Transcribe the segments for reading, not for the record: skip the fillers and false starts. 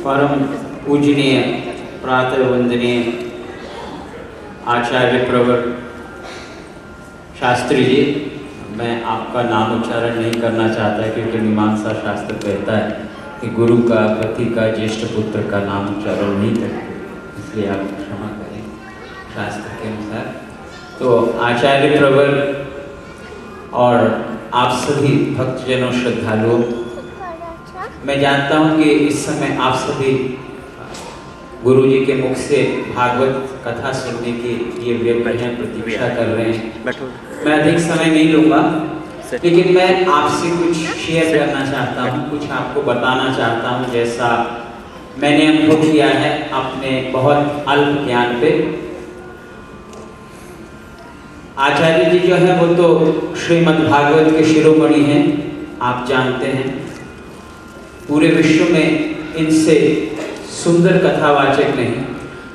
परम पूजनीय प्रातः वंदनीय आचार्य प्रवर शास्त्री जी, मैं आपका नाम उच्चारण नहीं करना चाहता क्योंकि मीमांसा शास्त्र कहता है कि गुरु का, पति का, ज्येष्ठ पुत्र का नाम उच्चारण नहीं करते, इसलिए आप क्षमा करें शास्त्र के अनुसार। तो आचार्य प्रवर और आप सभी भक्तजनों, श्रद्धालुओं, मैं जानता हूँ कि इस समय आप सभी गुरु जी के मुख से भागवत कथा सुनने के लिए व्यग्र हैं, प्रतीक्षा कर रहे हैं। मैं अधिक समय नहीं लूँगा, लेकिन मैं आपसे कुछ शेयर करना चाहता हूँ, कुछ आपको बताना चाहता हूँ जैसा मैंने अनुभव किया है अपने बहुत अल्प ज्ञान पे। आचार्य जी जो है वो तो श्रीमद् भागवत के शिरोमणि हैं, आप जानते हैं। पूरे विश्व में इनसे सुंदर कथावाचक नहीं,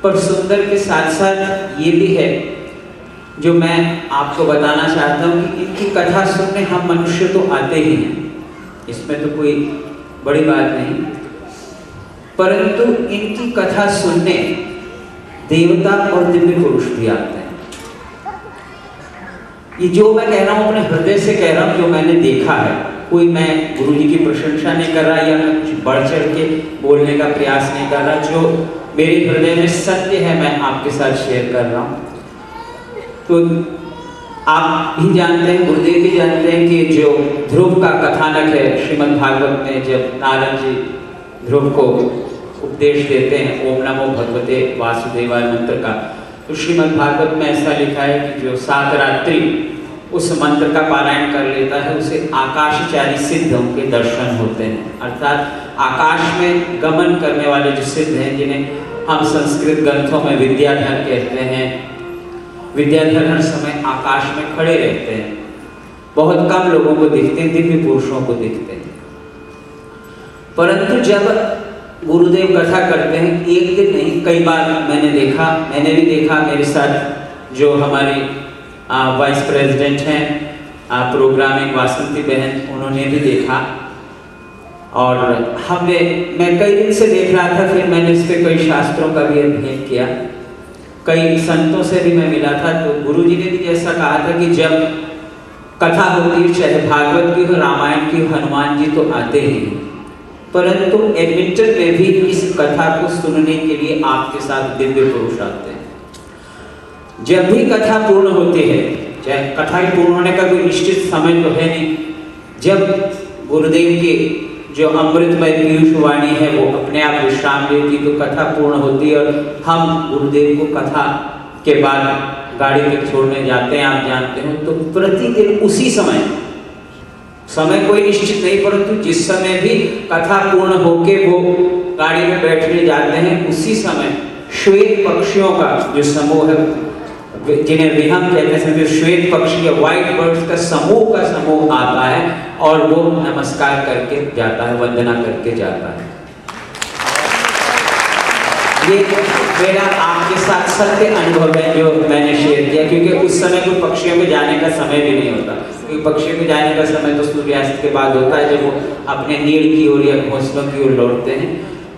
पर सुंदर के साथ साथ ये भी है जो मैं आपको बताना चाहता हूँ कि इनकी कथा सुनने हम मनुष्य तो आते ही हैं, इसमें तो कोई बड़ी बात नहीं, परंतु इनकी कथा सुनने देवता और दिव्य पुरुष भी आते हैं। ये जो मैं कह रहा हूँ अपने हृदय से कह रहा हूँ, जो मैंने देखा है। कोई मैं गुरु जी की प्रशंसा नहीं कर रहा या मैं कुछ बढ़ चढ़ के बोलने का प्रयास नहीं कर रहा। जो मेरे हृदय में सत्य है मैं आपके साथ शेयर कर रहा हूँ। तो आप भी जानते हैं, गुरुदेव भी जानते हैं कि जो ध्रुव का कथानक है श्रीमद् भागवत में, जब नारद जी ध्रुव को उपदेश देते हैं ओम नमो भगवते वासुदेवाय मंत्र का, तो श्रीमद् भागवत में ऐसा लिखा है कि जो 7 रात्रि उस मंत्र का पारायण कर लेता है उसे आकाशचारी सिद्धों के दर्शन होते हैं। अर्थात आकाश में गमन करने वाले जो सिद्ध हैं, जिन्हें हम संस्कृत ग्रंथों में विद्याधर कहते हैं। विद्याधर हर समय आकाश में खड़े रहते हैं, बहुत कम लोगों को दिखते हैं, दिव्य पुरुषों को दिखते हैं। परंतु जब गुरुदेव कथा करते हैं, एक दिन नहीं कई बार मैंने भी देखा, मेरे साथ जो हमारी वाइस प्रेसिडेंट हैं प्रोग्रामिंग वासंती बहन, उन्होंने भी देखा और मैं कई दिन से देख रहा था। फिर मैंने इस पे कई शास्त्रों का भी अध्ययन किया, कई संतों से भी मैं मिला था। तो गुरु जी ने भी ऐसा कहा था कि जब कथा होती है, चाहे भागवत की हो, रामायण की, हनुमान जी तो आते ही, परंतु एडमिंटन में भी इस कथा को सुनने के लिए आपके साथ दिव्य पुरुष आते हैं। जब भी कथा पूर्ण होती है, चाहे कथा ही पूर्ण होने का कोई निश्चित समय तो है नहीं, जब गुरुदेव की जो अमृतमय पीयूष वाणी है वो अपने आप विश्राम लेती, तो कथा पूर्ण होती है और हम गुरुदेव को कथा के बाद गाड़ी में छोड़ने जाते हैं, आप जानते हो। तो प्रतिदिन उसी समय कोई निश्चित नहीं, परंतु जिस समय भी कथा पूर्ण होके वो गाड़ी में बैठने जाते हैं, उसी समय श्वेत पक्षियों का जो समूह है, जिन्हें विहंग कहते हैं, जो श्वेत पक्षी या व्हाइट बर्ड्स का समूह आता है और वो नमस्कार करके जाता है, वंदना करके जाता है। ये मेरा आपके साथ सत्य अनुभव है जो मैंने शेयर किया, क्योंकि उस समय कोई पक्षियों में जाने का समय भी नहीं होता, क्योंकि पक्षियों में जाने का समय तो सूर्यास्त के बाद होता है, जब वो अपने नीड़ की ओर या घोंसलों की ओर लौटते हैं।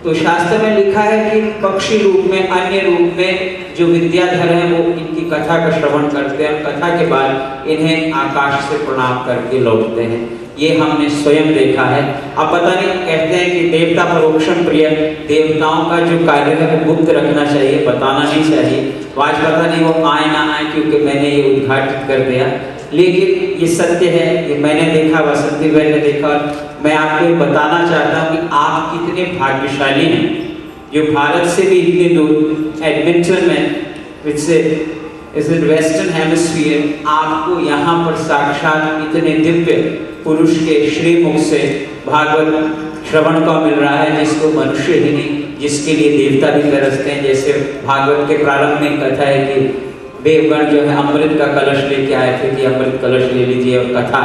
तो शास्त्र में लिखा है कि पक्षी रूप में, अन्य रूप में जो विद्याधर हैं वो इनकी कथा का श्रवण करते हैं, कथा के बाद इन्हें आकाश से प्रणाम करके लौटते हैं। ये हमने स्वयं देखा है। अब पता नहीं, कहते हैं कि देवता परोक्षम प्रिय, देवताओं का जो कार्य है वो गुप्त रखना चाहिए, बताना नहीं चाहिए। आज पता नहीं वो आए ना आए, क्योंकि मैंने ये उद्घाटित कर दिया, लेकिन ये सत्य है, ये मैंने देखा, वसंती बहन ने देखा। मैं आपको बताना चाहता हूँ कि आप कितने भाग्यशाली हैं जो भारत से भी इतने दूर एडमिंटन में, वेस्टर्न हेमिस्फीयर, आपको यहाँ पर साक्षात इतने दिव्य पुरुष के श्रीमुख से भागवत श्रवण का मिल रहा है, जिसको मनुष्य ही नहीं, जिसके लिए देवता भी तरसते हैं। जैसे भागवत के प्रारंभ में कथा है कि देवगण जो है अमृत का कलश लेके आए थे कि अमृत कलश ले लीजिए और कथा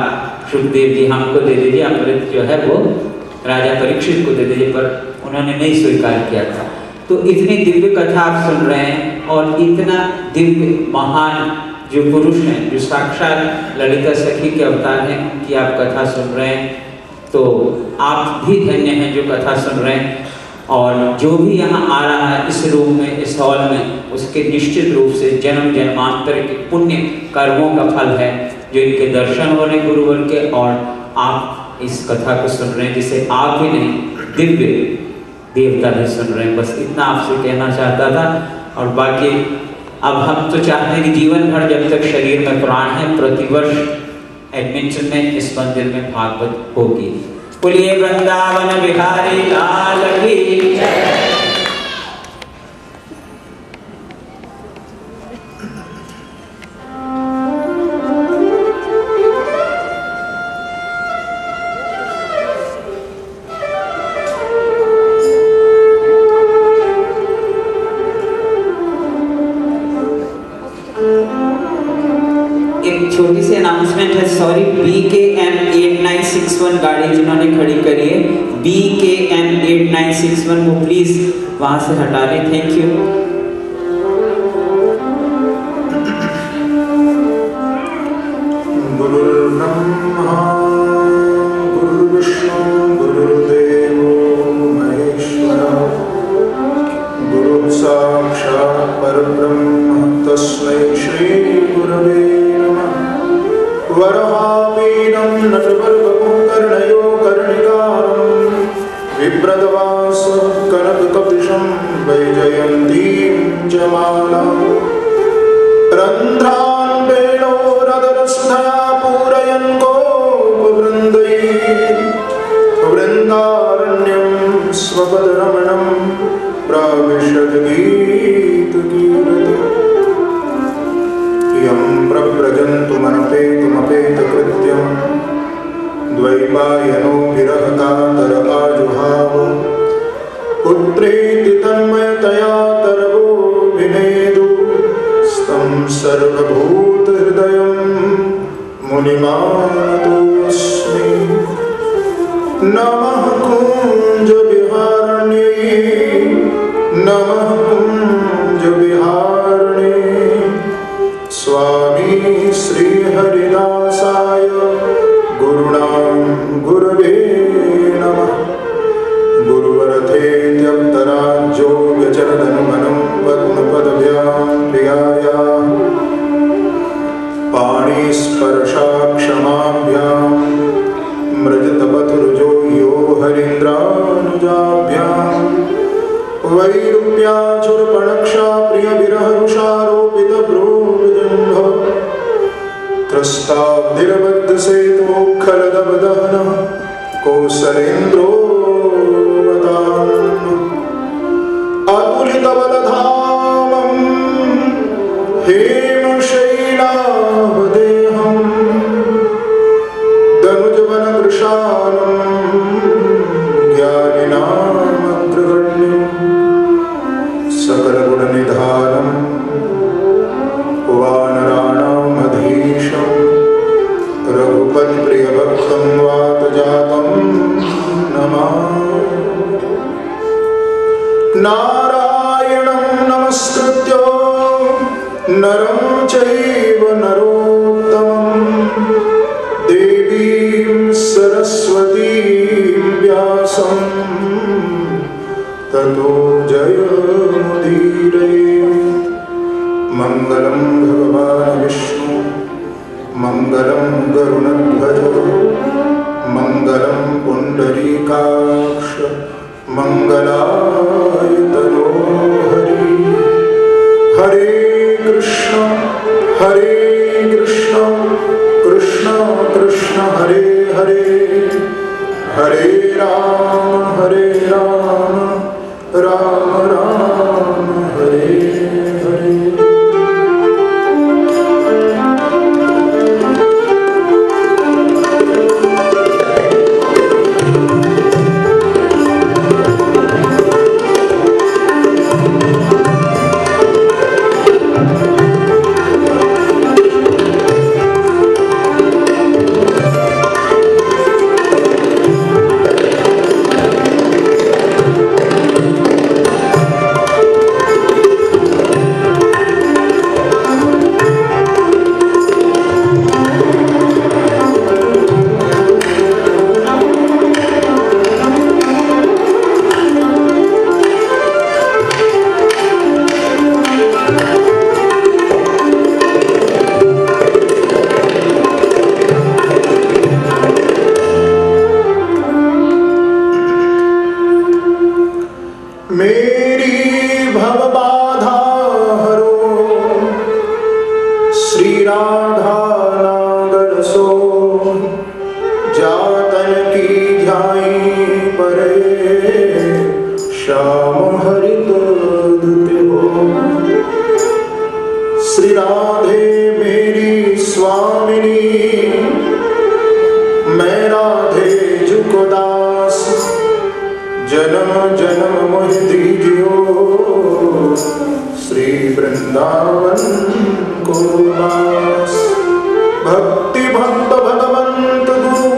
सुखदेव जी हमको दे दीजिए, अमृत जो है वो राजा परीक्षित को दे दीजिए, पर उन्होंने नहीं स्वीकार किया था। तो इतनी दिव्य कथा आप सुन रहे हैं और इतना दिव्य महान जो पुरुष हैं, जो साक्षात ललिता सखी के अवतार हैं, उनकी आप कथा सुन रहे हैं, तो आप भी धन्य हैं जो कथा सुन रहे हैं। और जो भी यहाँ आ रहा है इस रूम में, इस हॉल में, उसके निश्चित रूप से जन्म जन्मांतर के पुण्य कर्मों का फल है जो इनके दर्शन हो रहे गुरुवर के, और आप इस कथा को सुन रहे हैं जिसे आप भी नहीं, दिव्य देवता भी सुन रहे हैं। बस इतना आपसे कहना चाहता था। और बाकी अब हम तो चाहते हैं कि जीवन भर जब तक शरीर में प्राण है प्रतिवर्ष एडमिंटन में इस मंदिर में भागवत होगी। बोलिए वृंदावन बिहारी लाल की जय। छोटी सी अनाउंसमेंट है, सॉरी, BKM 8961 गाड़ी जिन्होंने खड़ी करी है, BKM 8961 वो प्लीज वहां से हटा लें, थैंक यू। गुरुर्ब्रह्मा गुरुर्विष्णु गुरुर्देवो महेश्वरः गुरुः साक्षात् परब्रह्म तस्मै श्री गुरवे वरहापीनं नटवरवपुः कर्णयो कर्णिकारं विप्रदवास कनककपिशं वैजयन्तीं च मालां रन्ध्रान् वेणोरदरसुधया पूरयन् गोपवृन्दैः वृन्दारण्यं स्वपदरमणं प्राविशद् गीतगीरते यं प्रव्रजन्तुमनपेतुमपेतकृत्यं द्वैपायनो विरहकातर आजुहाव पुत्रेति तन्मयतया तरवोऽभिनेदु स्तं सर्वभूतहृदयं मुनिमानतोऽस्मि। नमः कुञ्जविहारिण्यै नमः कुञ्जविहारिण्यै स्वामी श्री हरिदासाय गुरुणां गुरवे नमः। गुरुवरथेत्यप्तराज्यो व्यचरदनुमनं पद्मपदभ्यां प्रियाया पाणिस्पर्शाक्षमाभ्यां मृजतपथुर्जो यो हरीन्द्रानुजाभ्यां वैरूप्याचुरपणक्षा प्रियविरहरुषारोपितभ्रूजम्भ त्रस्ताब्धिरबद्धसेतुखलदवदहनः कौसलेन्द्रोऽवतान् अतुलितबलधामं हेमशैलावदेहं दनुजवनकृशानं ज्ञानिनामग्रगण्यं सकलगुणनिधानं वानराणामधीशं रघुपतिप्रियभक्तं वातजातं नमामि। नारायणं नमस्कृत्य नरं चैव नरोत्तमं देवीं सरस्वतीं व्यासं ततो जयमुदीरयेत्। मङ्गलं भगवान् विष्णु मङ्गलं गरुडध्वज मङ्गलं पुण्डरीकाक्ष मङ्गलायतनो हरि। हरे कृष्ण कृष्ण कृष्ण हरे हरे हरे राम राम राम हरे हरे। जानकी ध्याई परे श्याम हरित दुति हो। श्री राधे मेरी स्वामिनी, मैं राधे जुको दास, जन्म जन्म मोहि दीजियो श्री वृंदावन को वास। भक्ति भक्त भगवंत गुरु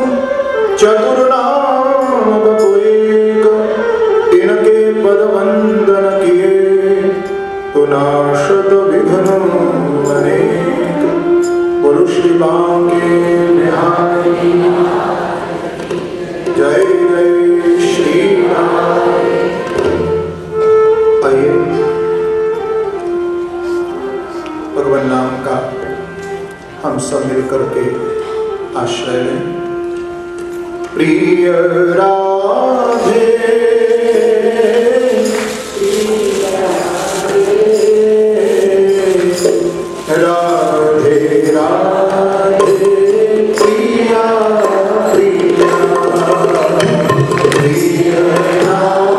चतुर नाम बपु एक, इनके पद वंदन किए तो नाशत विघ्न अनेक। गुरु श्री बांके बिहारी, जय जय श्री राम। आइए भगवान नाम का हम सब मिलकर के आश्रय लें। प्रिय राधे राधे राधे प्रिया प्रिया प्रिय राधे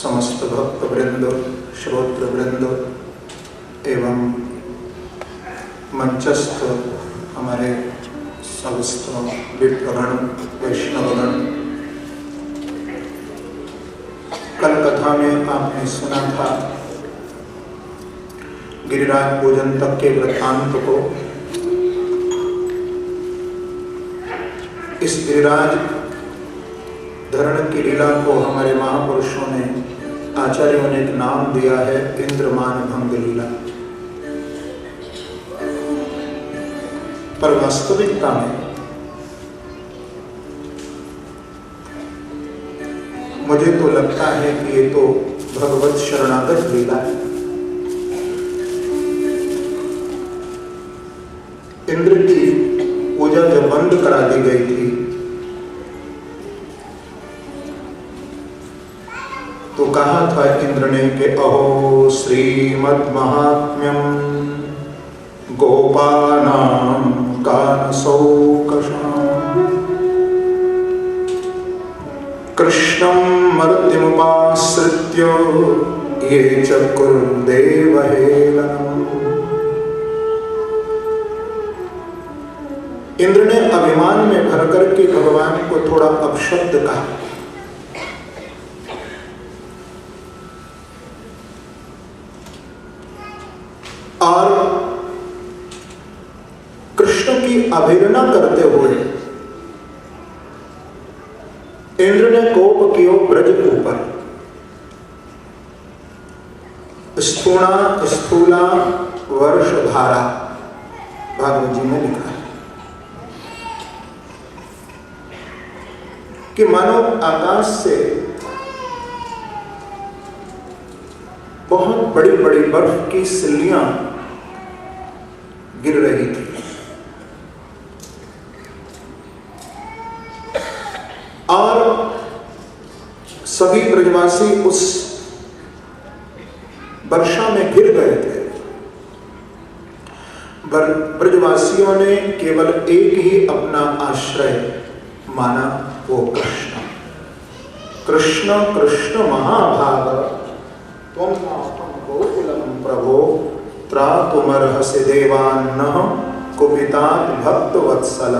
समस्त भक्त वृंद, श्रोत्र वृंद एवं मंचस्थ हमारे समस्त विप्रगण, वैष्णवगण, कल कथा में आपने सुना था गिरिराज पूजन तक के वृत्तांत को। इस गिरिराज धरण की लीला को हमारे महापुरुषों ने, आचार्यों ने एक नाम दिया है इंद्रमान भंग लीला। पर वास्तविकता में मुझे तो लगता है कि ये तो भगवत शरणागत लीला है। इंद्र की पूजा जब बंद करा दी गई थी तो कहा था इंद्र ने कि अहो श्रीमद् महात्म्यम गोपानां कानसौकशां कृष्णं मर्त्यमुपाश्रित्य ये च कुरुदेवहेलनम्। इंद्र ने अभिमान में भर करके भगवान को थोड़ा अपशब्द कहा। और कृष्ण की अवहेलना करते हुए इंद्र ने कोप किया ब्रज ऊपर। स्थूला वर्षधारा भागवत जी में लिखा है कि मानो आकाश से बहुत बड़ी बड़ी बर्फ की सिल्लियां गिर रही थी। और सभी ब्रजवासी उस वर्षा में घिर गए थे। ब्रजवासियों ने केवल एक ही अपना आश्रय माना, वो कृष्ण। कृष्ण कृष्ण महाभाग त्वं नाथं गोकुलं प्रभो त्रातुमर्हसि देवान्नः कुपितात् भक्तवत्सल।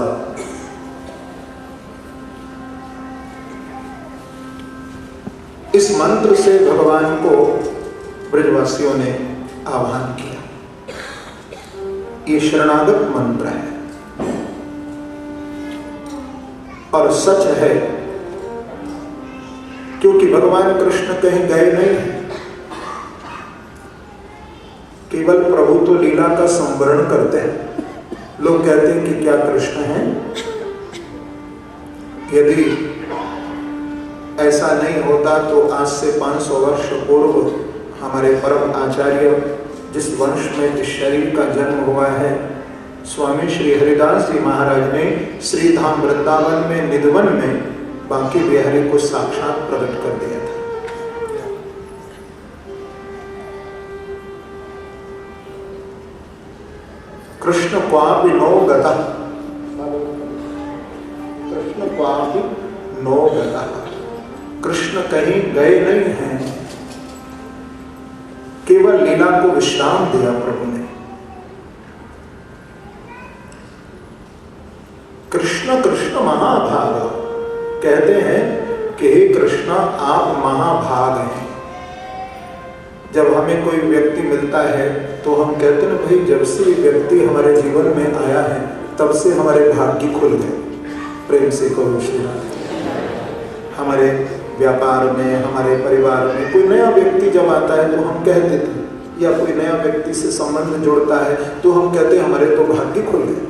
इस मंत्र से भगवान को ब्रजवासियों ने आह्वान किया। ये शरणागत मंत्र है और सच है, क्योंकि भगवान कृष्ण कहीं गए नहीं हैं। केवल प्रभु तो लीला का संवरण करते हैं। लोग कहते हैं कि क्या कृष्ण हैं? यदि ऐसा नहीं होता तो आज से 500 वर्ष पूर्व हमारे परम आचार्य जिस वंश में इस शरीर का जन्म हुआ है, स्वामी श्री हरिदास जी महाराज ने श्री धाम वृंदावन में निधवन में बांके बिहारी को साक्षात प्रकट कर दिया था। कृष्ण क्वापि नो गतः, कृष्ण क्वापि नो गतः, कृष्ण कहीं गए नहीं हैं, केवल लीला को विश्राम दिया प्रभु ने। कृष्ण कृष्ण महाभाग कहते हैं कि हे कृष्ण आप महाभाग हैं। जब हमें कोई व्यक्ति मिलता है तो हम कहते हैं भाई जब से व्यक्ति हमारे जीवन में आया है तब से हमारे भाग्य खुल गए। प्रेम से कहो श्री राधे। हमारे व्यापार में, हमारे परिवार में कोई नया व्यक्ति जब आता है तो हम कहते थे, या कोई नया व्यक्ति से संबंध जोड़ता है तो हम कहते हैं हमारे तो भाग्य खुल गए,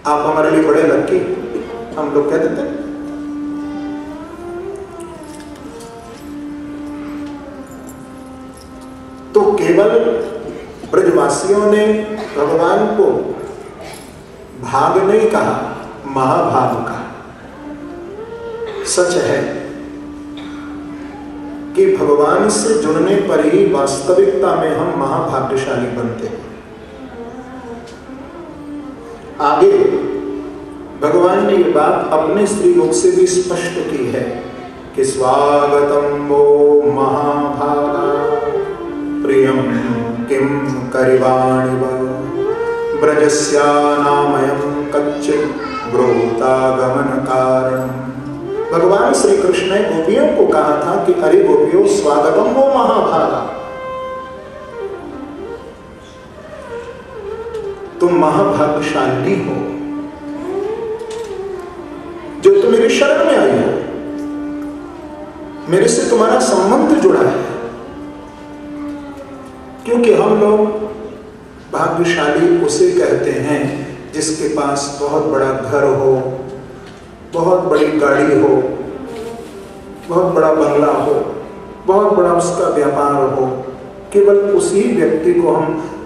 आप हमारे लिए बड़े लकी, हम लोग कहते थे। तो केवल ब्रजवासियों ने भगवान को भाग नहीं कहा, महाभाग कहा। सच है कि भगवान से जुड़ने पर ही वास्तविकता में हम महाभाग्यशाली बनते हैं। आगे भगवान ने ये बात अपने स्त्री लोक से भी स्पष्ट की है कि कि स्वागतम वो महाभागा प्रियम किम करिवाणिव ब्रजस्यानामयं कच्चित् ब्रूतागमन कारण। भगवान श्री कृष्ण ने गोपियों को कहा था कि अरे गोपियों, स्वागतम वो महाभागा, तुम महाभाग्यशाली हो जो तुम मेरी शरण में आई हो, मेरे से तुम्हारा संबंध जुड़ा है। क्योंकि हम लोग भाग्यशाली उसे कहते हैं जिसके पास बहुत बड़ा घर हो, बहुत बड़ी गाड़ी हो, बहुत बड़ा बंगला हो, बहुत बड़ा उसका व्यापार हो। केवल उसी व्यक्ति को हम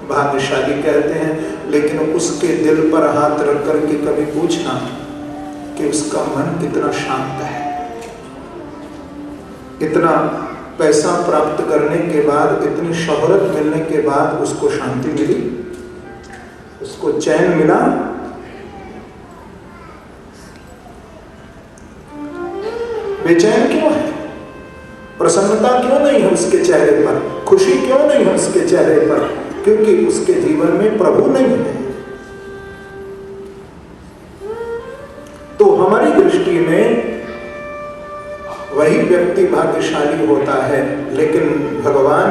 भाग्यशाली कहते हैं। लेकिन उसके दिल पर हाथ रख करके कभी पूछना कि उसका मन कितना शांत है। इतना पैसा प्राप्त करने के बाद, इतनी शोहरत मिलने के बाद उसको शांति मिली, उसको चैन मिला? बेचैन क्यों है? प्रसन्नता क्यों नहीं है उसके चेहरे पर? खुशी क्यों नहीं है उसके चेहरे पर? क्योंकि उसके जीवन में प्रभु नहीं है। तो हमारी दृष्टि में वही व्यक्ति भाग्यशाली होता है। लेकिन भगवान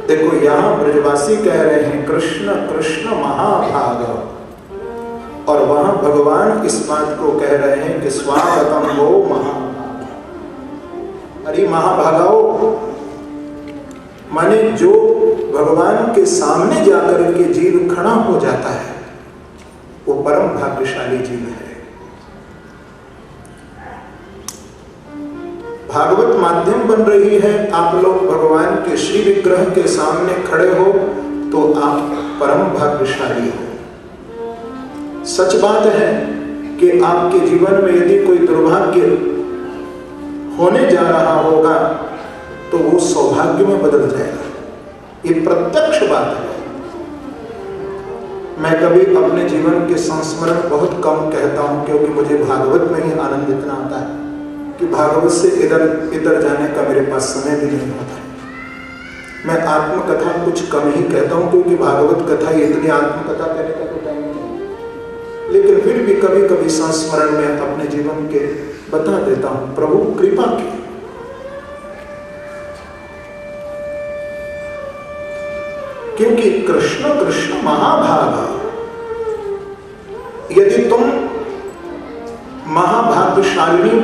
देखो, यहां ब्रजवासी कह रहे हैं कृष्ण कृष्ण महाभाग, और वहां भगवान इस बात को कह रहे हैं कि स्वागतम वो महाभाग। अरे महाभागाओ, माने जो भगवान के सामने जाकर के जीव खड़ा हो जाता है वो परम भाग्यशाली जीव है। भागवत माध्यम बन रही है, आप लोग भगवान के श्री विग्रह के सामने खड़े हो तो आप परम भाग्यशाली हो। सच बात है कि आपके जीवन में यदि कोई दुर्भाग्य होने जा रहा होगा तो वो सौभाग्य में बदल जाएगा। ये प्रत्यक्ष बात है। मैं कभी अपने जीवन के संस्मरण बहुत कम कहता हूं, क्योंकि मुझे भागवत में ही आनंद इतना आता है कि भागवत से इधर इधर जाने का मेरे पास समय भी नहीं होता। मैं आत्मकथा कुछ कम ही कहता हूं, क्योंकि भागवत कथा ही इतनी आत्मकथा कहने का तो टाइम नहीं। लेकिन फिर भी कभी कभी संस्मरण में अपने जीवन के बता देता हूं। प्रभु कृपा की, क्योंकि कृष्ण कृष्ण महाभागा। यदि तुम महाभाग्यशालिनी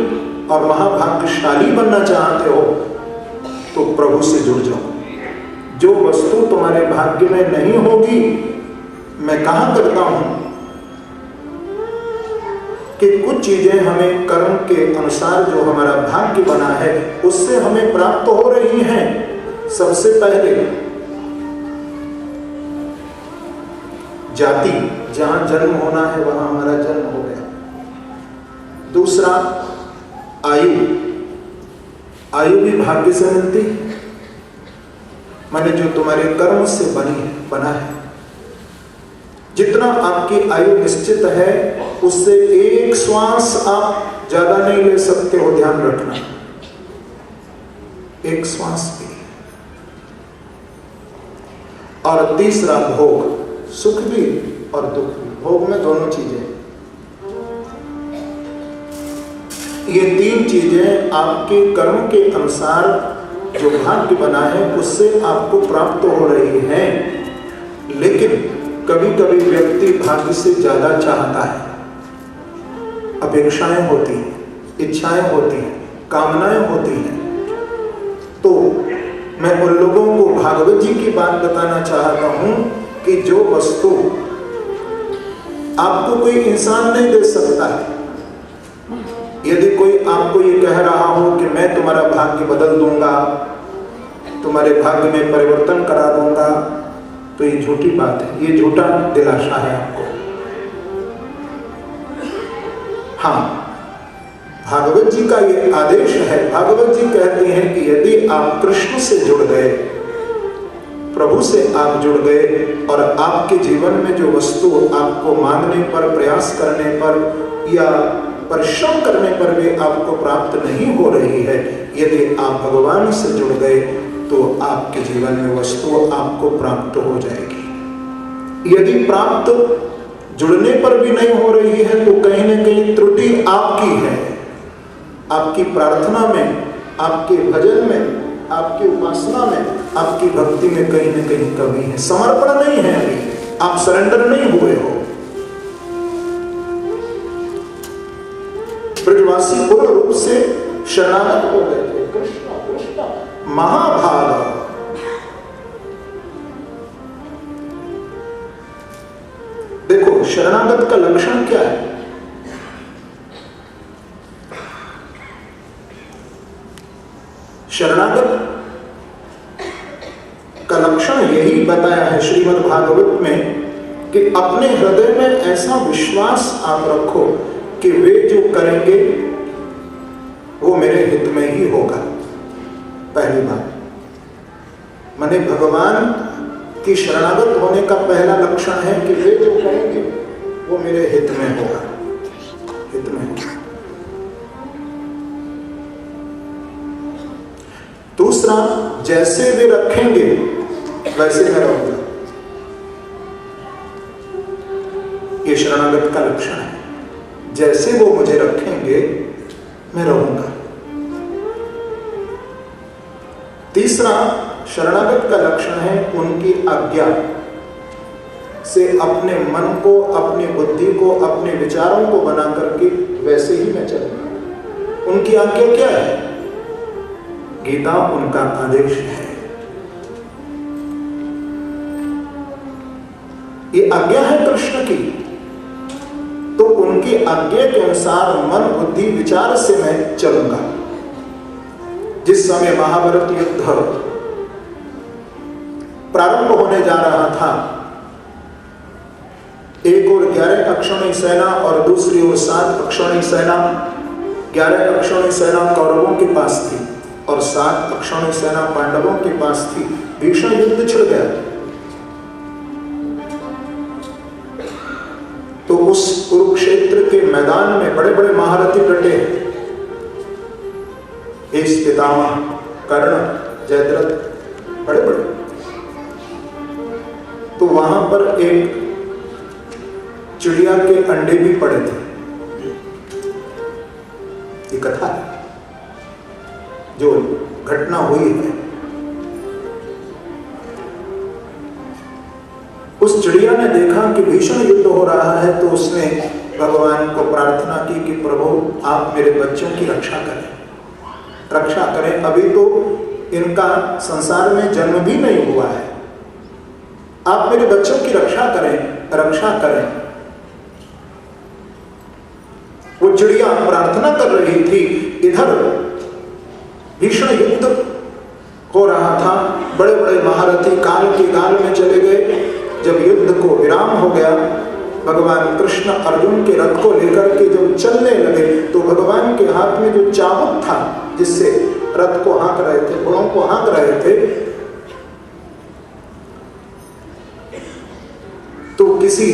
और महाभाग्यशाली बनना चाहते हो तो प्रभु से जुड़ जाओ। जो वस्तु तुम्हारे भाग्य में नहीं होगी, मैं कहा करता हूं कि कुछ चीजें हमें कर्म के अनुसार जो हमारा भाग्य बना है उससे हमें प्राप्त हो रही हैं। सबसे पहले जाति, जहां जन्म होना है वहां हमारा जन्म हो गया। दूसरा आयु, आयु भी भाग्य से मिलती है, माने जो तुम्हारे कर्म से बना है। जितना आपकी आयु निश्चित है उससे एक श्वास आप ज्यादा नहीं ले सकते हो, ध्यान रखना। एक श्वास भी। और तीसरा भोग, सुख भी और दुख भी। भोग में दोनों चीजें, ये तीन चीजें आपके कर्म के अनुसार जो भाग्य बना है उससे आपको प्राप्त हो रही हैं। लेकिन कभी कभी व्यक्ति भाग्य से ज्यादा चाहता है। अपेक्षाएं होती हैं, इच्छाएं होती हैं, कामनाएं होती हैं। तो मैं उन लोगों को भागवत जी की बात बताना चाहता हूं कि जो वस्तु आपको कोई इंसान नहीं दे सकता है, यदि कोई आपको ये कह रहा हो कि मैं तुम्हारा भाग्य बदल दूंगा, तुम्हारे भाग्य में परिवर्तन करा दूंगा, तो ये झूठी बात है, ये झूठा दिलासा है आपको। हाँ, भागवत जी का ये आदेश है। भागवत जी कहते हैं कि यदि आप कृष्ण से जुड़ गए, प्रभु से आप जुड़ गए, और आपके जीवन में जो वस्तु आपको मांगने पर, प्रयास करने पर या परिश्रम करने पर भी आपको प्राप्त नहीं हो रही है, यदि आप भगवान से जुड़ गए तो आपके जीवन में वस्तु आपको प्राप्त हो जाएगी। यदि प्राप्त जुड़ने पर भी नहीं हो रही है तो कहीं न कहीं त्रुटि आपकी है, आपकी प्रार्थना में, आपके भजन में, आपकी उपासना में, आपकी भक्ति में कहीं न कहीं कमी है, समर्पण नहीं है, अभी आप सरेंडर नहीं हुए हो। ब्रजवासी पूर्ण रूप से शरणागत हो गए थे। कृष्ण कृष्ण महाभाग। देखो शरणागत का लक्षण क्या है? शरणागत का लक्षण यही बताया है श्रीमद् भागवत में कि अपने हृदय में ऐसा विश्वास आप रखो कि वे जो करेंगे वो मेरे हित में ही होगा। पहली बात, माने भगवान की शरणागत होने का पहला लक्षण है कि वे जो करेंगे वो मेरे हित में होगा, हित में होगा। दूसरा, जैसे वे रखेंगे वैसे मैं रहूंगा, ये शरणागत का लक्षण है। जैसे वो मुझे रखेंगे मैं रहूंगा। तीसरा शरणागत का लक्षण है उनकी आज्ञा से अपने मन को, अपनी बुद्धि को, अपने विचारों को बना करके वैसे ही मैं चलूंगा। उनकी आज्ञा क्या है? गीता उनका आदेश है। ये आज्ञा है कृष्ण की, तो उनकी आज्ञा के अनुसार मन, बुद्धि, विचार से मैं चलूंगा। जिस समय महाभारत युद्ध प्रारंभ होने जा रहा था, एक ओर 11 अक्षौणी सेना और दूसरी ओर 7 अक्षौणी सेना। 11 अक्षौणी सेना कौरवों के पास थी और 7 अक्षौणी सेना पांडवों के पास थी। भीषण युद्ध छिड़ गया। तो उस कुरुक्षेत्र के मैदान में बड़े बड़े महारथी डटे, भीष्म पितामह, कर्ण, जयद्रथ, बड़े बड़े। तो वहां पर एक चिड़िया के अंडे भी पड़े थे। ये कथा है, जो घटना हुई है। उस चिड़िया ने देखा कि भीषण युद्ध हो रहा है, तो उसने भगवान को प्रार्थना की कि प्रभु आप मेरे बच्चों की रक्षा करें, रक्षा करें। अभी तो इनका संसार में जन्म भी नहीं हुआ है, आप मेरे बच्चों की रक्षा करें, रक्षा करें। वो चिड़िया प्रार्थना कर रही थी, इधर भीषण युद्ध हो रहा था। बड़े बड़े महारथी काल के गाल में चले गए। जब युद्ध को विराम हो गया, भगवान कृष्ण अर्जुन के रथ को लेकर के जब चलने लगे, तो भगवान के हाथ में जो चाबुक था जिससे रथ को हाँक रहे थे, घोड़ों को हाँक रहे थे, तो किसी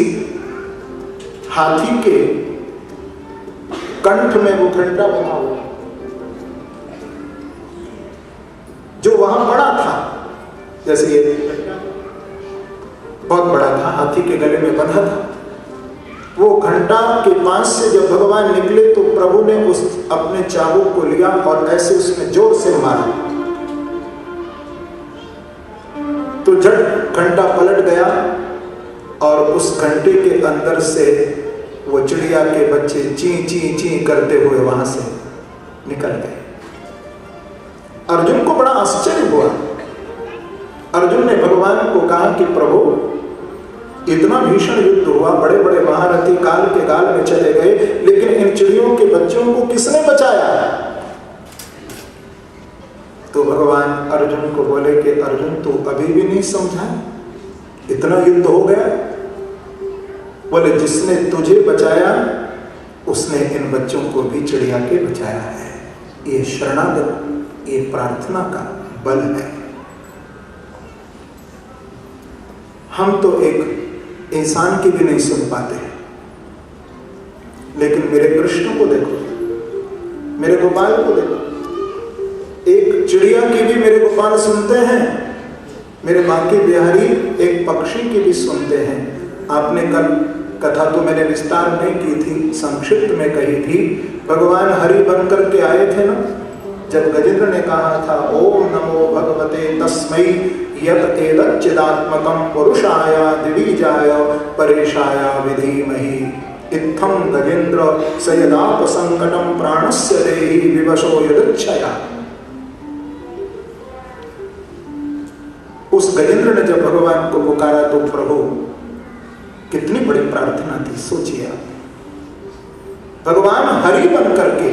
हाथी के कंठ में वो घंटा बना हुआ जो वहां बड़ा था, जैसे ये बहुत बड़ा था, हाथी के गले में बंधा था। वो घंटा के पास से जब भगवान निकले तो प्रभु ने उस अपने चाबुक को लिया और ऐसे उसमें जोर से मारा, तो झट घंटा पलट गया और उस घंटे के अंदर से वो चिड़िया के बच्चे ची ची ची करते हुए वहां से निकल गए। अर्जुन को बड़ा आश्चर्य हुआ। अर्जुन ने भगवान को कहा कि प्रभु इतना भीषण युद्ध हुआ, बड़े बड़े महारथी काल के गाल में चले गए, लेकिन इन चिड़ियों के बच्चों को किसने बचाया? तो भगवान अर्जुन को बोले कि अर्जुन तू अभी भी नहीं समझा, इतना युद्ध हो गया। बोले जिसने तुझे बचाया उसने इन बच्चों को भी चिड़िया के बचाया है। ये शरणागत, ये प्रार्थना का बल है। हम तो एक इंसान की भी नहीं सुन पाते हैं, लेकिन मेरे कृष्ण को देखो, मेरे गोपाल को देखो। एक चिड़िया की भी मेरे गोपाल सुनते हैं, मेरे बांके बिहारी एक पक्षी की भी सुनते हैं। आपने कल कथा तो मैंने विस्तार नहीं की थी, संक्षिप्त में कही थी। भगवान हरि बन करके आए थे ना, जब गजेंद्र ने कहा था ओम नमो भगवते तस्मै यत एतच्चिदात्मकं पुरुषाय दिविजाय परेशाय विधीमहि इत्थं गजेंद्र सयदाप संकटं प्राणस्य देहि विवशो यदच्छया। उस गजेंद्र ने जब भगवान को पुकारा तो प्रभु, कितनी बड़ी प्रार्थना थी, सोचिए आप। भगवान हरि बन करके,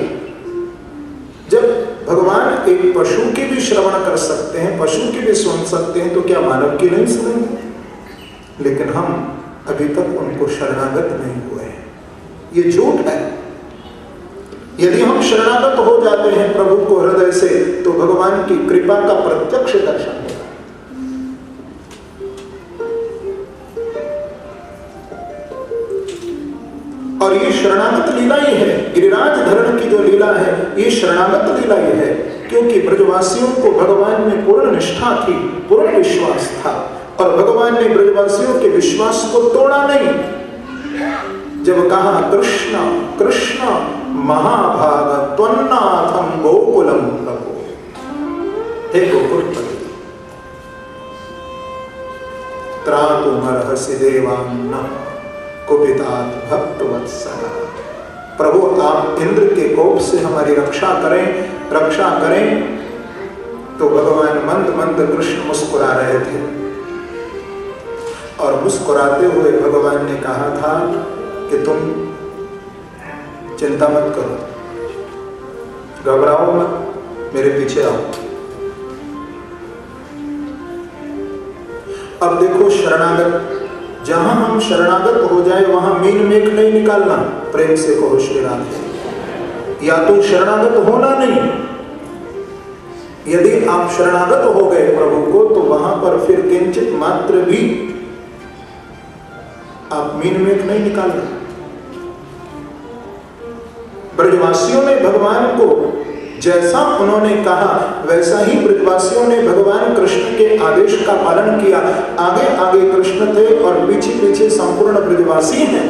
जब भगवान एक पशु की भी श्रवण कर सकते हैं, पशु की भी सुन सकते हैं, तो क्या मानव की नहीं सुनेंगे? लेकिन हम अभी तक उनको शरणागत नहीं हुए हैं। ये झूठ है। यदि हम शरणागत हो जाते हैं प्रभु को हृदय से, तो भगवान की कृपा का प्रत्यक्ष दर्शन होगा। और ये शरणागत लीला ही है, गिरिराज धरण की जो लीला है, ये शरणागत लीला ही है। क्योंकि ब्रजवासियों को भगवान में पूर्ण निष्ठा थी, पूर्ण विश्वास था, और भगवान ने ब्रजवासियों के विश्वास को तोड़ा नहीं। जब कहा कृष्ण कृष्ण महाभाग त्वन्नाथम गोकुलम प्रभु, हे गोकुलपति त्रातुमर्हसि देवान्ना कुपितात भक्तवत्सला। प्रभु आप इंद्र के कोप से हमारी रक्षा करें। तो भगवान मंद मंद कृष्ण मुस्कुरा रहे थे, और मुस्कुराते हुए भगवान ने कहा था कि तुम चिंता मत करो, घबराओ मत, मेरे पीछे आओ। अब देखो, शरणागत, जहां हम शरणागत हो जाए वहां मीन मेख नहीं निकालना। प्रेम से कहो श्री राधे। या तो शरणागत होना नहीं, यदि आप शरणागत हो गए प्रभु को, तो वहां पर फिर किंचित मात्र भी आप मीन मेख नहीं निकालना। ब्रजवासियों ने भगवान को जैसा उन्होंने कहा, वैसा ही ब्रजवासियों ने भगवान कृष्ण के आदेश का पालन किया। आगे आगे कृष्ण थे और पीछे पीछे संपूर्ण ब्रजवासी हैं।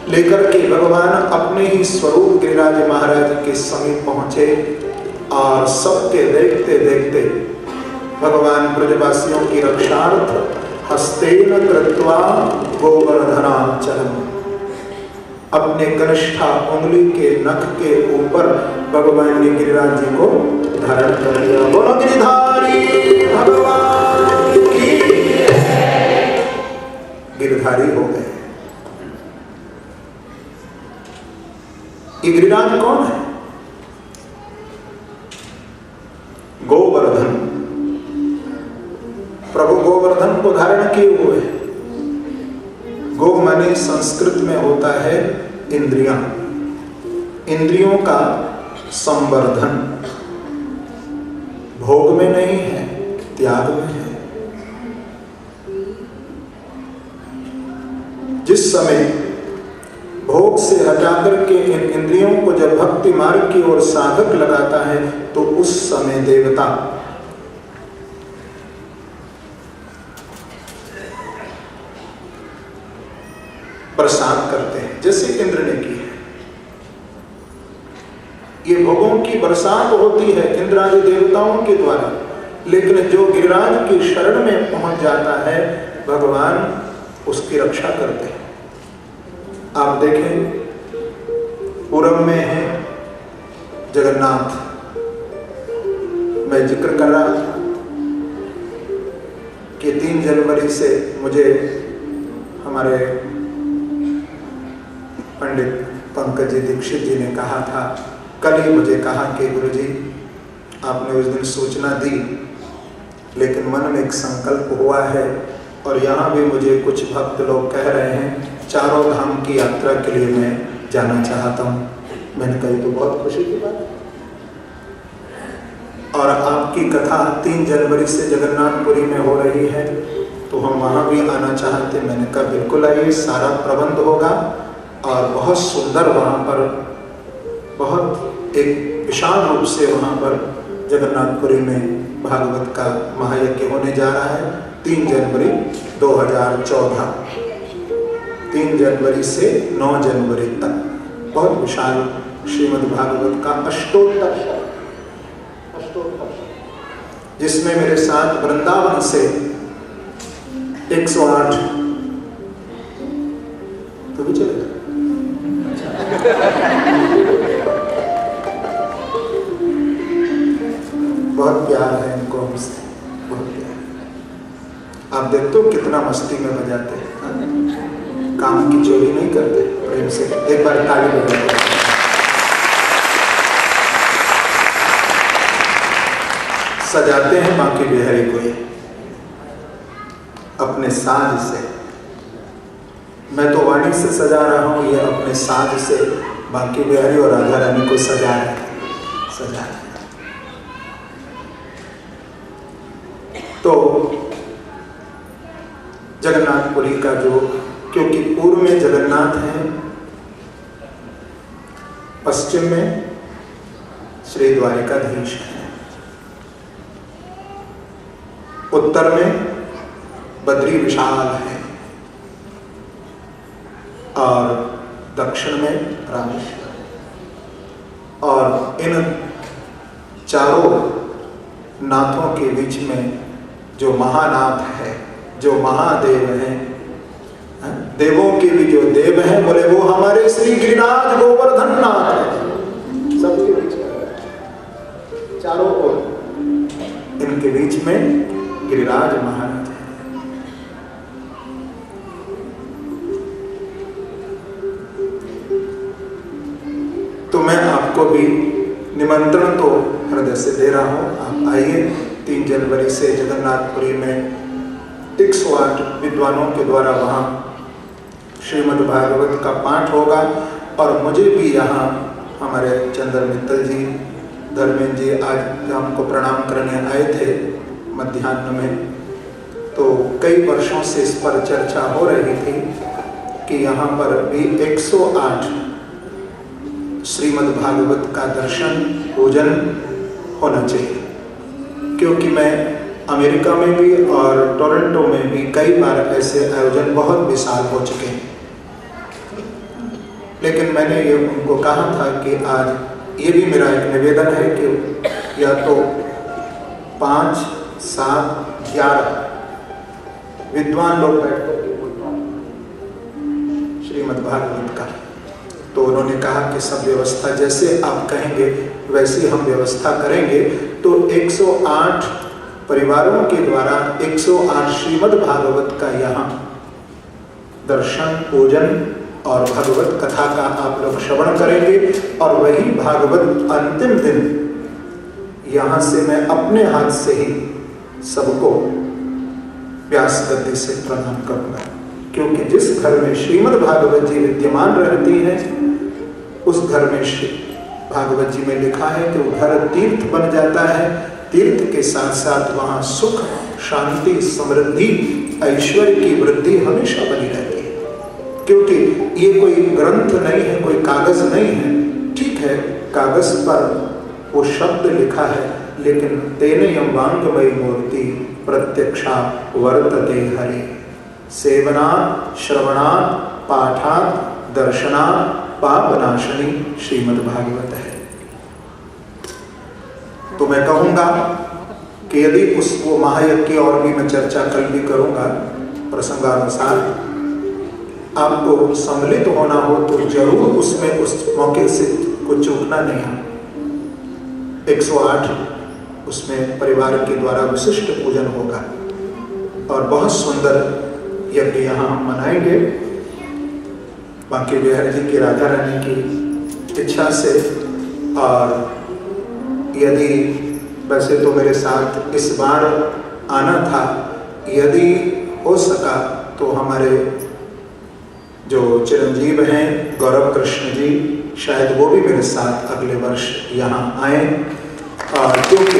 लेकर के भगवान अपने ही स्वरूप गिरिराज महाराज के समीप पहुंचे, और सबके देखते देखते भगवान ब्रजवासियों की रक्षार्थ हस्तेन कृत्वा गोवर्धनाचलम्, अपने कनिष्ठा उंगली के नख के ऊपर भगवान ने गिरिराज जी को धारण कर लिया। बोलो गिरिधारी भगवान की। गिरधारी हो गए। ये गिरिराज कौन है? गोवर्धन। प्रभु गोवर्धन को धारण किए हुए हैं। गो माने संस्कृत में होता है इंद्रियां, इंद्रियों का संवर्धन। भोग में नहीं है, त्याग में है। जिस समय भोग से हटाकर के इन इंद्रियों को जब भक्ति मार्ग की ओर साधक लगाता है, तो उस समय देवता प्रसाद करते हैं, जैसे इंद्र ने की है। ये भोगों की बरसात होती है इंद्र आदि देवताओं के द्वारा, लेकिन जो गिरिराज की शरण में पहुंच जाता है, भगवान उसकी रक्षा करते हैं। आप देखें, पूरब में है जगन्नाथ, मैं जिक्र कर रहा था कि 3 जनवरी से मुझे हमारे पंडित पंकज जी दीक्षित जी ने कहा था, कल ही मुझे कहा कि गुरुजी आपने उस दिन सूचना दी, लेकिन मन में एक संकल्प हुआ है, और यहाँ भी मुझे कुछ भक्त लोग कह रहे हैं चारों धाम की यात्रा के लिए मैं जाना चाहता हूँ। मैंने कही तो बहुत खुशी की बात है, और आपकी कथा 3 जनवरी से जगन्नाथपुरी में हो रही है, तो हम वहाँ भी आना चाहते। मैंने कहा बिल्कुल आइए, सारा प्रबंध होगा और बहुत सुंदर वहाँ पर, बहुत एक विशाल रूप से वहाँ पर जगन्नाथपुरी में भागवत का महायज्ञ होने जा रहा है 3 जनवरी 2014, 3 जनवरी से 9 जनवरी तक। बहुत विशाल श्रीमद् भागवत का अष्टोत्तर, जिसमें मेरे साथ वृंदावन से 108 तो भी चलेगा। बहुत प्यार है इनको हमसे, बहुत प्यार। आप देखते हो कितना मस्ती में बजाते हैं, काम की चोरी नहीं करते, प्रेम से एक बार ताली बजाते। सजाते हैं बांके बिहारी को ये अपने साज से। मैं तो वाणी से सजा रहा हूँ, ये अपने साज से बांके बिहारी और राधा रानी को सजा रहे हैं। तो जगन्नाथपुरी का जो, क्योंकि पूर्व में जगन्नाथ है, पश्चिम में श्री द्वारिकाधीश है, उत्तर में बद्री विशाल है और दक्षिण में रामेश्वर। और इन चारों नाथों के बीच में जो महानाथ है, जो महादेव हैं, देवों के भी जो देव हैं, बोले वो हमारे श्री गिरिराज गोवर्धन नाथ है। सबके बीच में, चारों ओर, इनके बीच में गिरिराज महाराज है। तो मैं आपको भी निमंत्रण तो हृदय से दे रहा हूं, आप आइए। 3 जनवरी से जगन्नाथपुरी में 108 विद्वानों के द्वारा वहाँ श्रीमद् भागवत का पाठ होगा। और मुझे भी यहाँ हमारे चंद्र मित्तल जी, धर्मेंद्र जी आज हमको प्रणाम करने आए थे मध्याह्न में। तो कई वर्षों से इस पर चर्चा हो रही थी कि यहाँ पर भी 108 श्रीमद् भागवत का दर्शन पूजन होना चाहिए। क्योंकि मैं अमेरिका में भी और टोरंटो में भी कई बार ऐसे आयोजन बहुत विशाल हो चुके हैं, लेकिन मैंने ये उनको कहा था कि आज ये भी मेरा एक निवेदन है कि या तो 5, 7, 11 विद्वान लोग बैठ कर श्रीमद् भागवत का। तो उन्होंने कहा कि सब व्यवस्था जैसे आप कहेंगे वैसे हम व्यवस्था करेंगे। तो 108 परिवारों के द्वारा 108 श्रीमद् भागवत का यहाँ दर्शन, पूजन और भगवत कथा का आप लोग श्रवण करेंगे। और वही भागवत अंतिम दिन यहाँ से मैं अपने हाथ से ही सबको व्यास गद्दी से प्रणाम करूंगा। क्योंकि जिस घर में श्रीमद् भागवत जी विद्यमान रहती हैं, उस घर में श्री भागवत जी में लिखा है कि वो घर तीर्थ बन जाता है। तीर्थ के साथ साथ वहाँ सुख, शांति, समृद्धि, ऐश्वर्य की वृद्धि हमेशा बनी रहती है। क्योंकि ये कोई ग्रंथ नहीं है, कोई कागज नहीं है। ठीक है, कागज पर वो शब्द लिखा है, लेकिन तेनेयं वाङ्मयी मूर्ति प्रत्यक्षा वर्तते हरि। सेवनात्, श्रवणात्, पाठात्, दर्शनात् पापनाशनी श्रीमद् भागवत है। तो मैं कहूँगा कि यदि उस वो महायज्ञ की और भी मैं चर्चा कल भी करूँगा प्रसंगानुसार, आपको सम्मिलित होना हो तो जरूर उसमें उस मौके से कुछ चूकना नहीं है। 108 उसमें परिवार के द्वारा विशिष्ट पूजन होगा और बहुत सुंदर यज्ञ यहाँ हम मनाएंगे बांके बिहारी जी की, राधा रानी की इच्छा से। और यदि वैसे तो मेरे साथ इस बार आना था, यदि हो सका तो हमारे जो चिरंजीव हैं गौरव कृष्ण जी, शायद वो भी मेरे साथ अगले वर्ष यहाँ आए। क्योंकि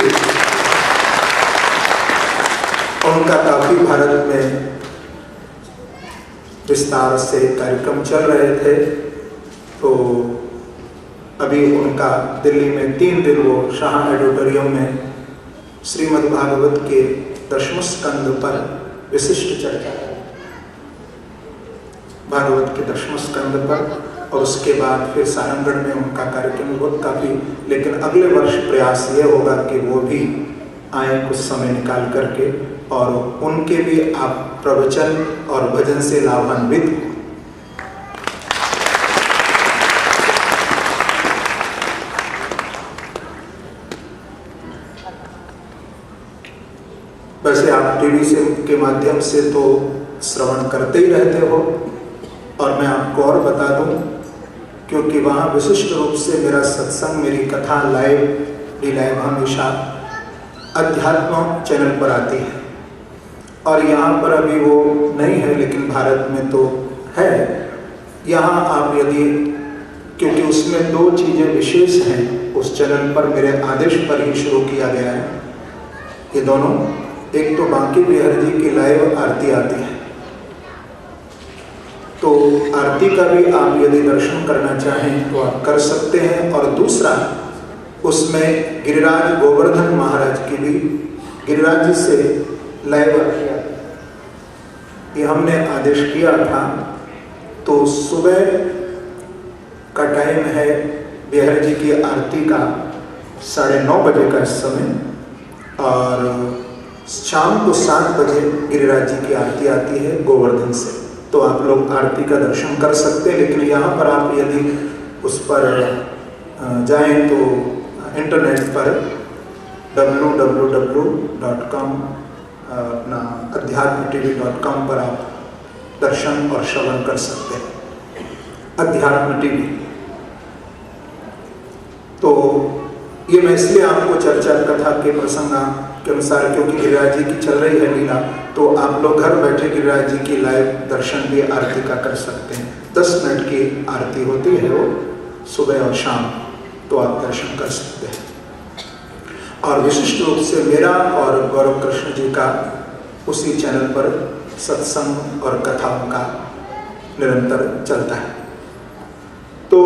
उनका काफी भारत में विस्तार से कार्यक्रम चल रहे थे। तो अभी उनका दिल्ली में 3 दिन वो शाह ऑडिटोरियम में श्रीमद् भागवत के 10वें स्कंद पर विशिष्ट चर्चा है, भागवत के 10वें स्कंद पर, और उसके बाद फिर सारंगढ़ में उनका कार्यक्रम बहुत काफी। लेकिन अगले वर्ष प्रयास ये होगा कि वो भी आए कुछ समय निकाल करके, और उनके भी आप प्रवचन और भजन से लाभान्वित हो। वैसे आप टीवी से के माध्यम से तो श्रवण करते ही रहते हो, और मैं आपको और बता दूं, क्योंकि वहाँ विशिष्ट रूप से मेरा सत्संग, मेरी कथा लाइव हमेशा अध्यात्म चैनल पर आती है, और यहाँ पर अभी वो नहीं है, लेकिन भारत में तो है। यहाँ आप यदि, क्योंकि उसमें 2 चीज़ें विशेष हैं उस चैनल पर, मेरे आदेश पर ही शुरू किया गया है ये दोनों। एक तो बांके बिहारी जी की लाइव आरती आती है, तो आरती का भी आप यदि दर्शन करना चाहें तो आप कर सकते हैं। और दूसरा, उसमें गिरिराज गोवर्धन महाराज की भी, गिरिराज जी से लाइव आरती आती है, ये हमने आदेश किया था। तो सुबह का टाइम है बिहारी जी की आरती का 9:30 बजे का समय, और शाम को 7 बजे गिरिराज जी की आरती आती है गोवर्धन से। तो आप लोग आरती का दर्शन कर सकते हैं। लेकिन यहाँ पर आप यदि उस पर जाएं तो इंटरनेट पर www.com अपना अध्यात्म-tv.com पर आप दर्शन और श्रवण कर सकते हैं, अध्यात्म टीवी। तो ये मैं इसलिए आपको चर्चा कथा के प्रसंग के अनुसार, क्योंकि गिरिराज जी की चल रही है लीला, तो आप लोग घर बैठे गिरिराज जी की लाइव दर्शन भी आरती का कर सकते हैं। 10 मिनट की आरती होती है वो, सुबह और शाम, तो आप दर्शन कर सकते हैं। और विशिष्ट रूप से मेरा और गौरव कृष्ण जी का उसी चैनल पर सत्संग और कथाओं का निरंतर चलता है। तो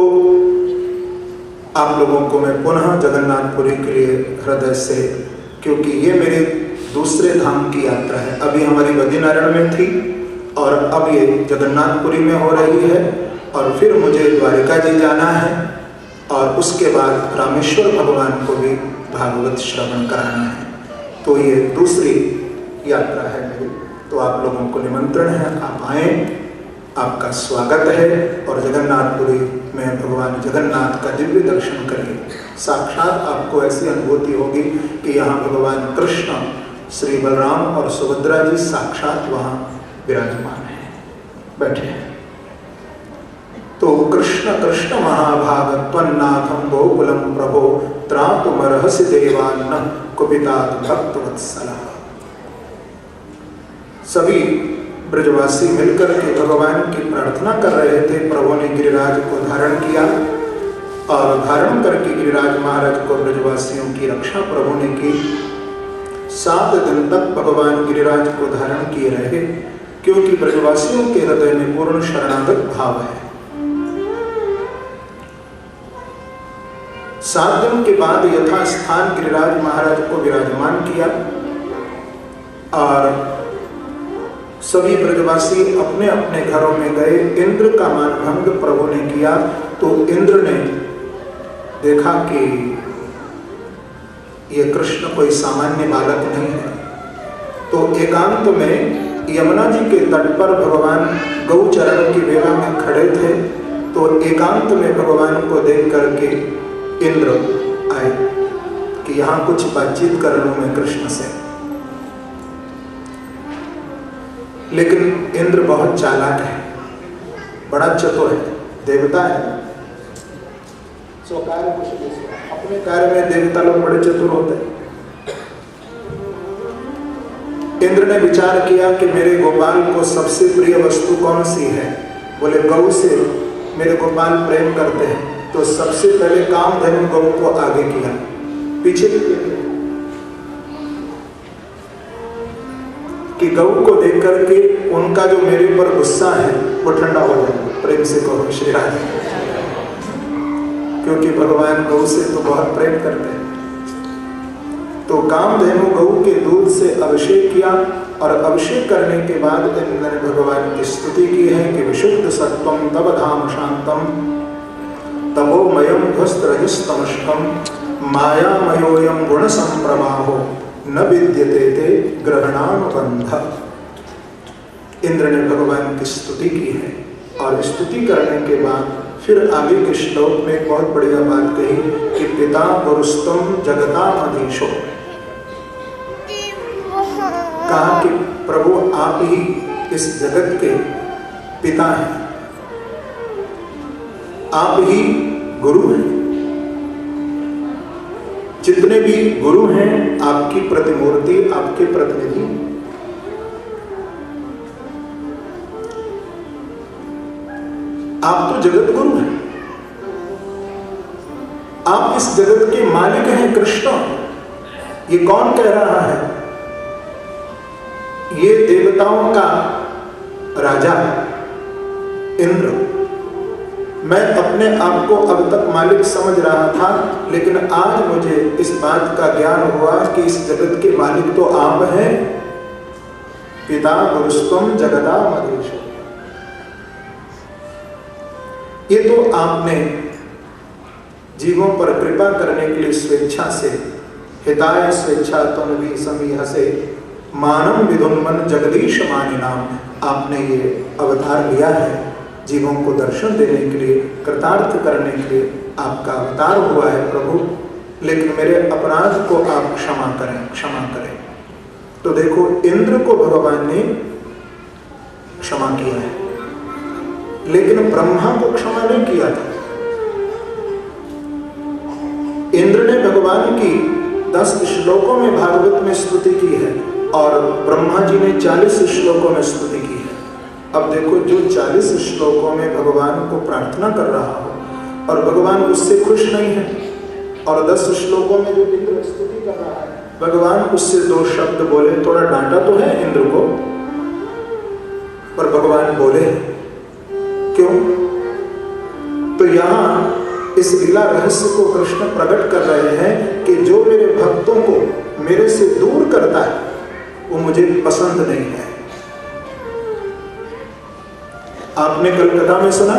आप लोगों को मैं पुनः जगन्नाथपुरी के लिए हृदय से, क्योंकि ये मेरे दूसरे धाम की यात्रा है, अभी हमारी बद्रीनारायण में थी और अब ये जगन्नाथपुरी में हो रही है, और फिर मुझे द्वारिका जी जाना है, और उसके बाद रामेश्वर भगवान को भी भागवत श्रवण कराना है। तो ये दूसरी यात्रा है मेरी। तो आप लोगों को निमंत्रण है, आप आए, आपका स्वागत है, और जगन्नाथपुरी में भगवान जगन्नाथ का दिव्य दर्शन करिए। साक्षात आपको ऐसी अनुभूति होगी कि यहाँ भगवान कृष्ण, श्री बलराम और सुभद्रा जी साक्षात वहाँ विराजमान हैं, बैठे हैं। तो कृष्ण कृष्ण महाभाग त्वन्नाथं गोकुलम प्रभो त्रातुमर्हसि देवान् कुपितात भक्तवत्सला। सभी ब्रजवासी मिलकर के भगवान की प्रार्थना कर रहे थे। प्रभु ने गिरिराज को धारण किया, और धारण करके गिरिराज महाराज को ब्रजवासियों की रक्षा प्रभु ने की। 7 दिन तक भगवान गिरिराज को धारण किए रहे, क्योंकि ब्रजवासियों के हृदय में पूर्ण शरणागत भाव है। 7 दिन के बाद यथास्थान गिरिराज महाराज को विराजमान किया, और सभी ब्रजवासी अपने अपने घरों में गए। इंद्र का मानभंग प्रभु ने किया, तो इंद्र ने देखा कि ये कृष्ण कोई सामान्य बालक नहीं है, तो एकांत में यमुना जी के तट पर भगवान गौचरण की वेला में खड़े थे। तो एकांत में भगवान को देख करके इंद्र आए कि यहाँ कुछ बातचीत कर लूं मैं कृष्ण से। लेकिन इंद्र बहुत चालाक है, बड़ा चतुर है, देवता है। अपने कार्य में देवता लोग बड़े चतुर होते हैं। इंद्र ने विचार किया कि मेरे गोपाल को सबसे प्रिय वस्तु कौन सी है? बोले गौ से मेरे गोपाल प्रेम करते हैं, तो सबसे पहले कामधेनु गौ को आगे किया, पीछे भी किया। कि गऊ को देख करके उनका जो मेरे ऊपर गुस्सा है वो ठंडा हो जाए। प्रेम से कहो श्री राधे। क्योंकि भगवान गऊ से तो बहुत प्रेम करते हैं। तो कामधेनु गऊ के दूध से अभिषेक किया और अभिषेक करने के बाद इंद्र ने भगवान की स्तुति की है कि विशुद्ध सत्वम तव धाम शांतम तपोमयम ध्वस्तरजस्तमष्टम मायामयोयम गुण संप्रवाहो न विद्यते ते ग्रहणानुबंध। इंद्र ने भगवान की स्तुति की है और स्तुति करने के बाद फिर आगे के श्लोक में एक बहुत बढ़िया बात कही कि पिता गुरुस्तम जगतामधीशो। कहा कि प्रभु आप ही इस जगत के पिता हैं, आप ही गुरु हैं। जितने भी गुरु हैं आपकी प्रतिमूर्ति, आपके प्रतिनिधि। आप तो जगत गुरु हैं, आप इस जगत के मालिक हैं कृष्ण। ये कौन कह रहा है? ये देवताओं का राजा इंद्र। मैं अपने आप को अब तक मालिक समझ रहा था, लेकिन आज मुझे इस बात का ज्ञान हुआ कि इस जगत के मालिक तो आप हैं। पिता गुरुस्तम जगदामधीश। ये तो आपने जीवों पर कृपा करने के लिए स्वेच्छा से हिताय स्वेच्छा तन्वी समीहसे मानम विदुन्मन जगदीश मानि नाम, आपने ये अवतार लिया है जीवों को दर्शन देने के लिए, कृतार्थ करने के लिए आपका अवतार हुआ है प्रभु। लेकिन मेरे अपराध को आप क्षमा करें, क्षमा करें। तो देखो इंद्र को भगवान ने क्षमा किया है, लेकिन ब्रह्मा को क्षमा नहीं किया था। इंद्र ने भगवान की 10 श्लोकों में भागवत में स्तुति की है और ब्रह्मा जी ने 40 श्लोकों में स्तुति की है। अब देखो, जो 40 श्लोकों में भगवान को प्रार्थना कर रहा हो और भगवान उससे खुश नहीं है, और 10 श्लोकों में जो इंद्र स्तुति कर रहा है, भगवान उससे 2 शब्द बोले। थोड़ा डांटा तो है इंद्र को, पर भगवान बोले क्यों? तो यहां इस लीला रहस्य को कृष्ण प्रकट कर रहे हैं कि जो मेरे भक्तों को मेरे से दूर करता है वो मुझे पसंद नहीं है। आपने कल कथा में सुना,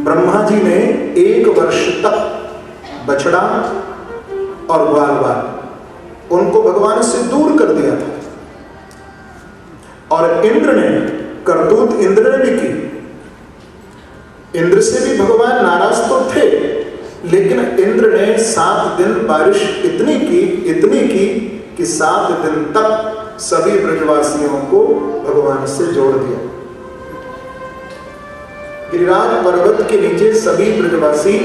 ब्रह्मा जी ने 1 वर्ष तक बछड़ा और ग्वाल बाल उनको भगवान से दूर कर दिया था, और इंद्र ने करतूत इंद्र ने भी की। इंद्र से भी भगवान नाराज तो थे, लेकिन इंद्र ने 7 दिन बारिश इतनी की कि 7 दिन तक सभी ब्रजवासियों को भगवान से जोड़ दिया। गिरिराज पर्वत के नीचे सभी ब्रजवासी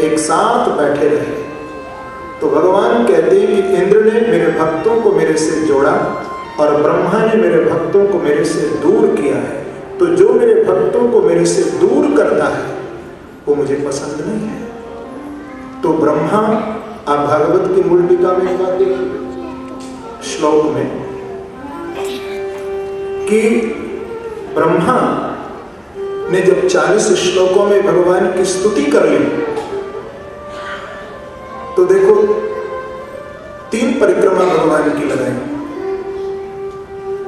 एक साथ बैठे रहे। तो भगवान कहते हैं कि इंद्र ने मेरे भक्तों को मेरे से जोड़ा और ब्रह्मा ने मेरे भक्तों को मेरे से दूर किया है। तो जो मेरे भक्तों को मेरे से दूर करता है वो मुझे पसंद नहीं है। तो ब्रह्मा, आप भागवत की मूल टीका में एक बात देखिए श्लोक में कि ब्रह्मा ने जब 40 श्लोकों में भगवान की स्तुति कर ली, तो देखो 3 परिक्रमा भगवान की लगाई।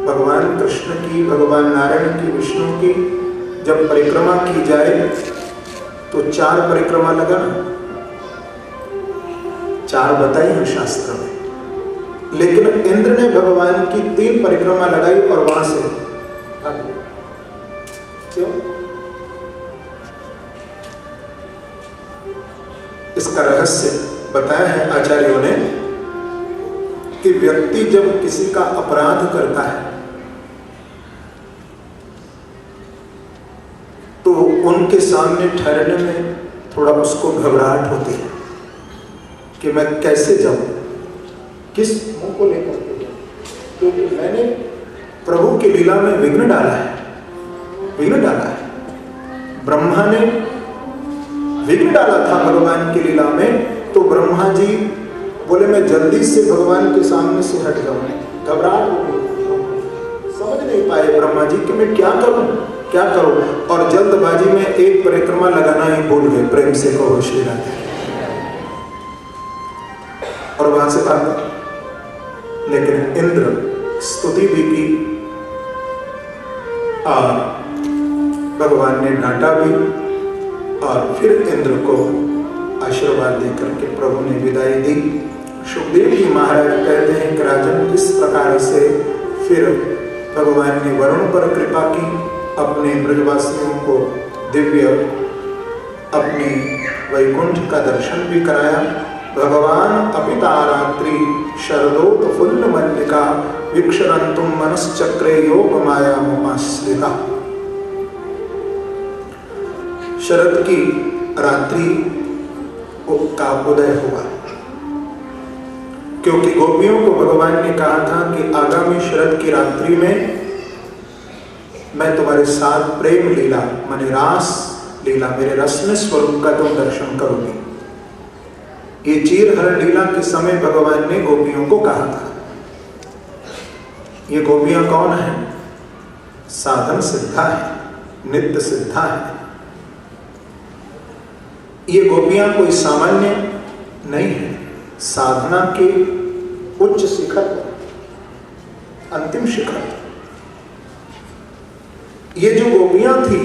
भगवान कृष्ण की, भगवान नारायण की, विष्णु की जब परिक्रमा की जाए तो 4 परिक्रमा लगा, 4 बताई है शास्त्र में। लेकिन इंद्र ने भगवान की 3 परिक्रमा लगाई और वहां से क्यों? इसका रहस्य बताया है आचार्यों ने कि व्यक्ति जब किसी का अपराध करता है तो उनके सामने ठहरने में थोड़ा उसको घबराहट होती है कि मैं कैसे जाऊं, किस मुंह को लेकर के जाऊं, क्योंकि मैंने प्रभु की लीला में विघ्न डाला है। ब्रह्मा ने विघ्न डाला था भगवान की लीला में, तो ब्रह्मा जी बोले मैं जल्दी से भगवान के सामने से हट जाऊं, घबराहट हो गई। नहीं पाए ब्रह्मा जी कि मैं क्या करूं क्या करूं, और जल्दबाजी में एक परिक्रमा लगाना ही भूल गए। प्रेम से कहो श्री राधे। और वहां से भाग। लेकिन इंद्र स्तुति भी की और भगवान ने डांटा भी, और फिर इंद्र को आशीर्वाद देकर के प्रभु ने विदाई दी। सुखदेव जी महाराज कहते हैं कि राजन, इस प्रकार से फिर भगवान ने वरुण पर कृपा की, अपने ब्रजवासियों को दिव्य अपने वैकुंठ का दर्शन भी कराया। भगवान अपिता रात्रि शरदोत फुल्ल मल्लिका विक्षरंतुम मनश्चक्रे योग माया मुपाश्रिता। शरद की रात्रि का उदय हुआ, क्योंकि गोपियों को भगवान ने कहा था कि आगामी शरद की रात्रि में मैं तुम्हारे साथ प्रेम लीला माने रास लीला, मेरे रसमय स्वरूप का तुम दर्शन करोगे। ये चीरहरण लीला के समय भगवान ने गोपियों को कहा था। ये गोपियां कौन है? साधन सिद्धा है, नित्य सिद्धा है। ये गोपियां कोई सामान्य नहीं है, साधना के उच्च शिखर, अंतिम शिखर। ये जो गोपियां थी